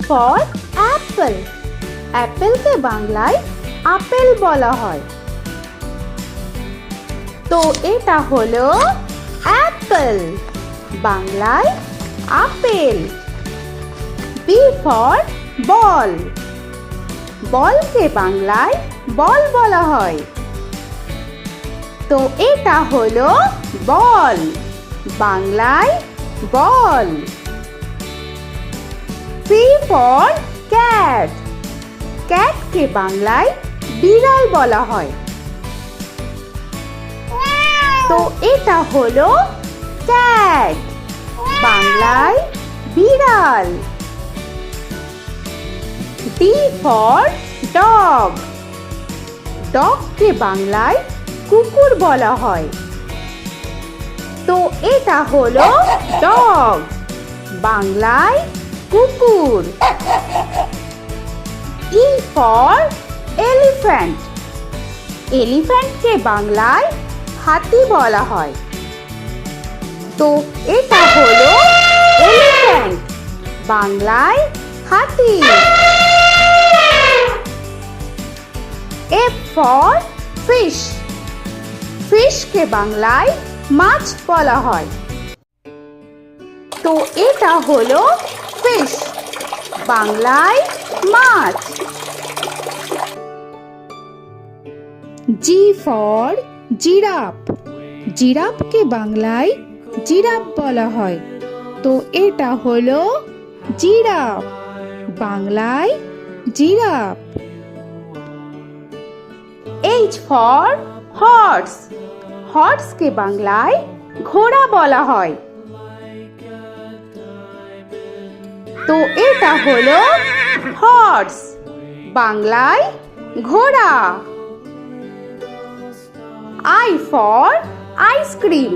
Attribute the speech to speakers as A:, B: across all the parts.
A: For Apple. অ্যাপেলকে বাংলায় apple বলা হয়। তো এটা হলো অ্যাপল, বাংলায় আপেল। B for ball. বলকে বাংলায় বল বলা হয়। তো এটা হলো বল, বাংলায় বল। C for cat. ক্যাটকে বাংলায় বিড়াল বলা হয়। তো এটা হলো ক্যাট, বাংলায় বিড়াল। D for dog. ডগকে বাংলায় কুকুর বলা হয়। তো এটা হলো ডগ, বাংলায় কুকুর। E for elephant. এলিফ্যান্টকে বাংলায় হাতি বলা হয়। তো এটা হলো এলিফ্যান্ট, বাংলায় হাতি। F for fish. ফিশকে বাংলায় মাছ বলা হয়। তো এটা হলো ফিশ, বাংলায় মাছ। G for giraffe. জিরাফকে বাংলায় জিরাফ বলা হয়। তো এটা হলো জিরাফ, বাংলায় জিরাফ। H for horse. হর্সকে বাংলায় ঘোড়া বলা হয়। তো এটা হলো হর্স, বাংলায় ঘোড়া। I for ice cream.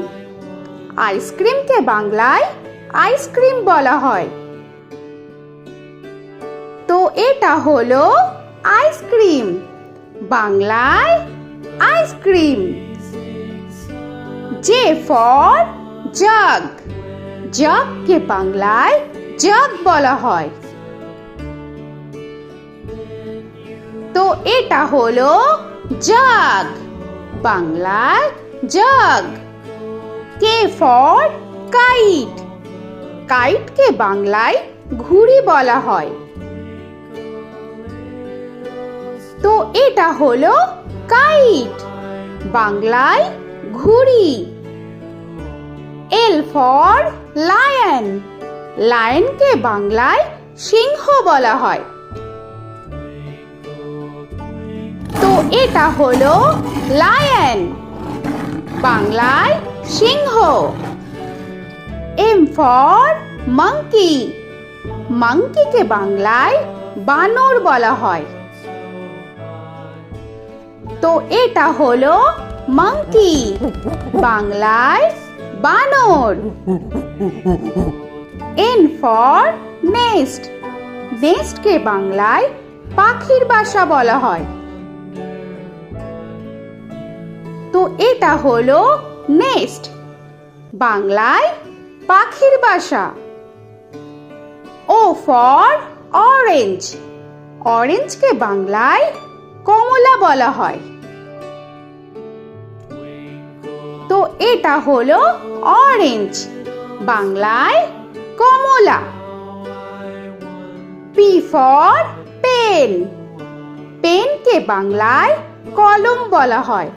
A: আইসক্রিমকে বাংলায় আইসক্রিম বলা হয়। তো এটা হলো আইসক্রিম, বাংলায় আইসক্রিম। J for jug. জাগকে বাংলায় জাগ বলা হয়। তো এটা হলো জাগ, বাংলায় জাগ। K for kite. কাইটকে বাংলায় ঘুড়ি বলা হয়। তো এটা হলো কাইট, বাংলায় ঘুড়ি। L for lion. লায়নকে বাংলায় সিংহ বলা হয়। তো এটা হলো লায়ন, বাংলায় সিংহ। M for monkey. মাঙ্কিকে বাংলায় বানর বলা হয়। তো এটা হলো মাঙ্কি, বাংলায় বানর। N for nest. নেস্টকে বাংলায় পাখির বাসা বলা হয়। তো এটা হলো নেস্ট, বাংলায় পাখির বাসা। O for orange. অরেঞ্জকে বাংলায় কমলা বলা হয়। তো এটা হলো অরেঞ্জ, বাংলায় কমলা। P for pen. পেনকে বাংলায় কলম বলা হয়।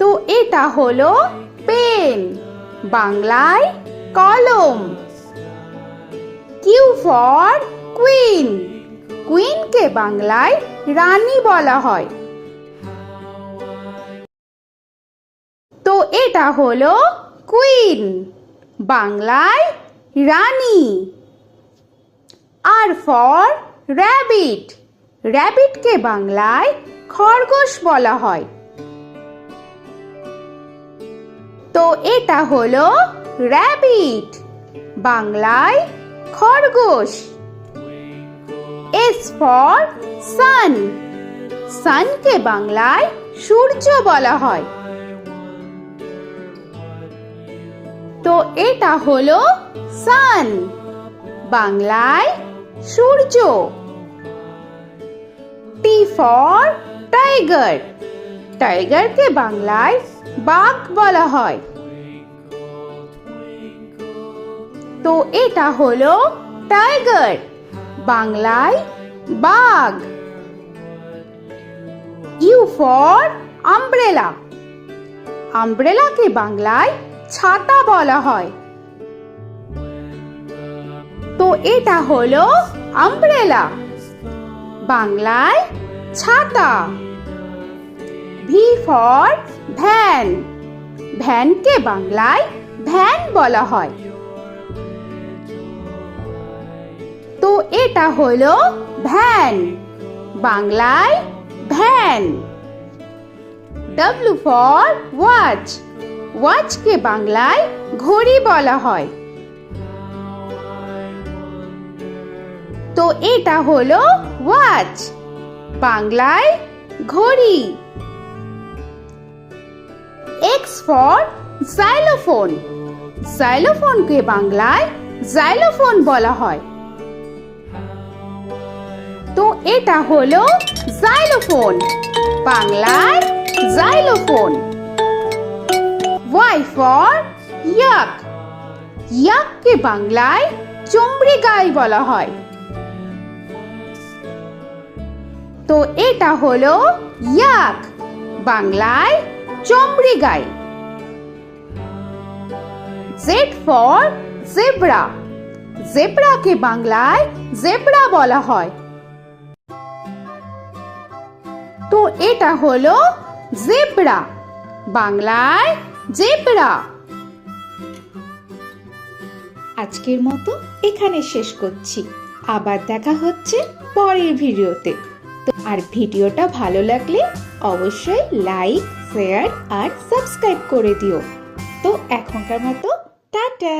A: তো এটা হলো পেন, বাংলায় কলম। Q for queen. কুইনকে বাংলায় রানী বলা হয়। তো এটা হলো কুইন, বাংলায় রানী। আর ফর র‍্যাবিট। র‍্যাবিটকে বাংলায় খরগোশ বলা হয়। তো এটা হলো র‍্যাবিট, বাংলায় খরগোশ। S for sun. সানকে বাংলায় সূর্য বলা হয়। তো এটা হলো সান, বাংলায় সূর্য। টি ফর টাইগার, টাইগারকে বাংলায় বাঘ বলা হয়। তো এটা হলো টাইগার, বাংলায় বাঘ। ইউ ফর আমব্রেলা, আমব্রেলাকে বাংলায় ছাতা বলা হয়। তো এটা হলো আমব্রেলা, বাংলায় ছাতা। ভি ফর ভ্যান, ভ্যানকে বাংলায় ভ্যান বলা হয়। তো এটা হলো ভ্যান, বাংলায় ভ্যান। ডব্লিউ ফর ওয়াচ, ওয়াচকে বাংলায় ঘড়ি বলা হয়। তো এটা হলো ওয়াচ, বাংলায় ঘড়ি। এক্স ফর জাইলোফোন, জাইলোফোনকে বাংলায় জাইলোফোন বলা হয়। তো এটা হলো জাইলোফোন, বাংলায় জাইলোফোন। ওয়াই ফর ইয়াক, ইয়াককে বাংলায় চমড়ি গাই বলা হয়। তো এটা হলো ইয়াক, বাংলায় চমড়ি গাই। জেড ফর জেব্রা, জেব্রাকে বাংলায় জেব্রা বলা হয়। তো এটা হলো জেব্রা, বাংলায় জেব্রা। আজকের মতো এখানে শেষ করছি, আবার দেখা হচ্ছে পরের ভিডিওতে। তো আর ভিডিওটা ভালো লাগলে অবশ্যই লাইক, শেয়ার আর সাবস্ক্রাইব করে দিও। তো এখনকার মতো টাটা।